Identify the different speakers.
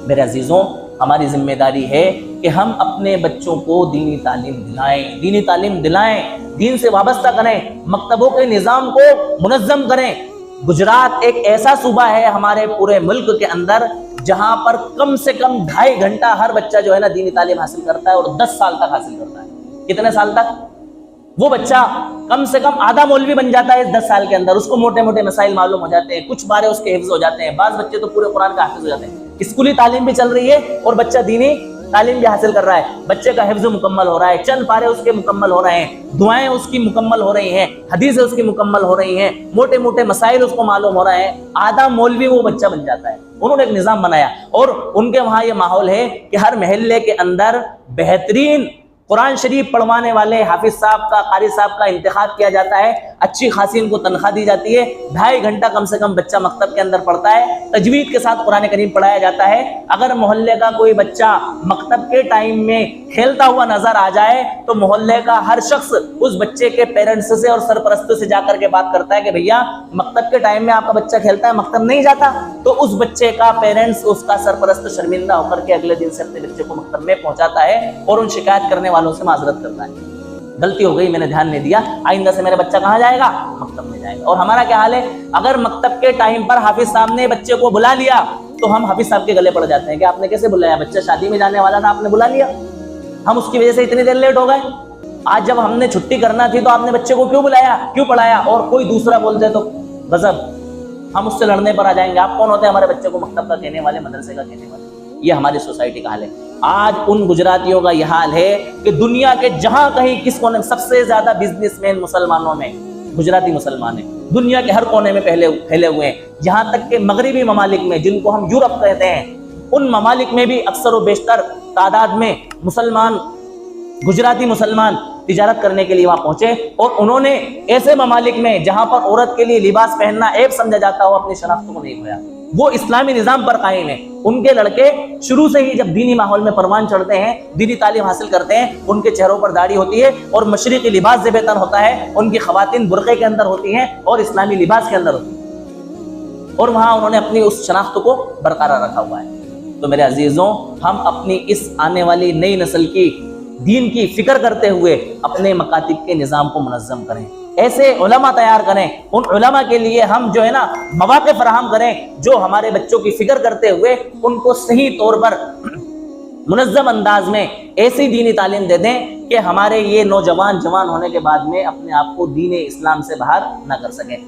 Speaker 1: میرے عزیزوں، ہماری ذمہ داری ہے کہ ہم اپنے بچوں کو دینی تعلیم دلائیں، دین سے وابستہ کریں، مکتبوں کے نظام کو منظم کریں۔ گجرات ایک ایسا صوبہ ہے ہمارے پورے ملک کے اندر جہاں پر کم سے کم 2.5 گھنٹہ ہر بچہ جو ہے نا دینی تعلیم حاصل کرتا ہے، اور 10 سال تک حاصل کرتا ہے۔ کتنے سال تک؟ وہ بچہ کم سے کم آدھا مولوی بن جاتا ہے اس 10 سال کے اندر، اس کو موٹے موٹے مسائل معلوم ہو جاتے ہیں، کچھ بارے اس کے حفظ ہو جاتے ہیں، بعض بچے تو پورے قرآن کا حافظ ہو جاتے ہیں۔ اسکولی تعلیم بھی چل رہی ہے اور بچہ دینی تعلیم بھی حاصل کر رہا ہے، بچے کا حفظ مکمل ہو رہا ہے، چند پارے اس کے مکمل ہو رہے ہیں، دعائیں اس کی مکمل ہو رہی ہیں، حدیثیں اس کی مکمل ہو رہی ہیں، موٹے موٹے مسائل اس کو معلوم ہو رہے ہیں، آدھا مولوی وہ بچہ بن جاتا ہے۔ انہوں نے ایک نظام بنایا اور ان کے وہاں یہ ماحول ہے کہ ہر محلے کے اندر بہترین قرآن شریف پڑھوانے والے حافظ صاحب کا، قاری صاحب کا انتخاب کیا جاتا ہے، اچھی خاصی ان کو تنخواہ دی جاتی ہے، 2.5 گھنٹہ کم سے کم بچہ مکتب کے اندر پڑھتا ہے، تجوید کے ساتھ قرآن کریم پڑھایا جاتا ہے۔ اگر محلے کا کوئی بچہ مکتب کے ٹائم میں کھیلتا ہوا نظر آ جائے تو محلے کا ہر شخص اس بچے کے پیرنٹس سے اور سرپرست سے جا کر کے بات کرتا ہے کہ بھیا مکتب کے ٹائم میں آپ کا بچہ کھیلتا ہے، مکتب نہیں جاتا، تو اس بچے کا پیرنٹس، اس کا سرپرست شرمندہ ہو کر کے اگلے دن سے اپنے بچے کو مکتب میں پہنچاتا ہے اور ان شکایت کرنے والوں سے معذرت کرتا ہے، غلطی ہو گئی، میں نے دھیان نہیں دیا، آئندہ سے میرا بچہ کہاں جائے گا؟ مکتب میں جائے گا۔ اور ہمارا کیا حال ہے؟ اگر مکتب کے ٹائم پر حافظ صاحب نے بچے کو بلا لیا تو ہم حافظ صاحب کے گلے پڑ جاتے ہیں کہ آپ نے کیسے بلایا؟ بچہ شادی میں جانے والا تھا، آپ نے بلا لیا، ہم اس کی وجہ سے اتنی دیر لیٹ ہو گئے۔ آج جب ہم نے چھٹی کرنا تھی تو آپ نے بچے کو کیوں بلایا، کیوں پڑھایا؟ اور کوئی دوسرا بول دے تو غضب، ہم اس سے لڑنے پر آ جائیں گے، آپ کون ہوتے ہیں ہمارے بچے کو مکتب کا کہنے والے، مدرسے کا کہنے والے؟ یہ ہماری سوسائٹی کا حال ہے۔ آج ان گجراتیوں کا یہ حال ہے کہ دنیا کے جہاں کہیں کس کونے، سب سے زیادہ بزنس مین مسلمانوں میں گجراتی مسلمان ہیں، دنیا کے ہر کونے میں پھیلے ہوئے ہیں، یہاں تک کہ مغربی ممالک میں، جن کو ہم یورپ کہتے ہیں، ان ممالک میں بھی اکثر و بیشتر تعداد میں مسلمان، گجراتی مسلمان تجارت کرنے کے لیے وہاں پہنچے، اور انہوں نے ایسے ممالک میں جہاں پر عورت کے لیے لباس پہننا عیب سمجھا جاتا ہو، اپنی شناخت کو نہیں کھویا، وہ اسلامی نظام پر قائم ہے۔ ان کے لڑکے شروع سے ہی جب دینی ماحول میں پروان چڑھتے ہیں، دینی تعلیم حاصل کرتے ہیں، ان کے چہروں پر داڑھی ہوتی ہے اور مشرقی لباس زیب تن ہوتا ہے، ان کی خواتین برقعے کے اندر ہوتی ہیں اور اسلامی لباس کے اندر ہوتی ہیں، اور وہاں انہوں نے اپنی اس شناخت کو برقرار رکھا ہوا ہے۔ تو میرے عزیزوں، ہم اپنی اس آنے والی نئی نسل کی دین کی فکر کرتے ہوئے اپنے مکاتب کے نظام کو منظم کریں، ایسے علماء تیار کریں، ان علماء کے لیے ہم جو ہے نا مواقع فراہم کریں جو ہمارے بچوں کی فکر کرتے ہوئے ان کو صحیح طور پر منظم انداز میں ایسی دینی تعلیم دے دیں کہ ہمارے یہ نوجوان جوان ہونے کے بعد میں اپنے آپ کو دین اسلام سے باہر نہ کر سکیں۔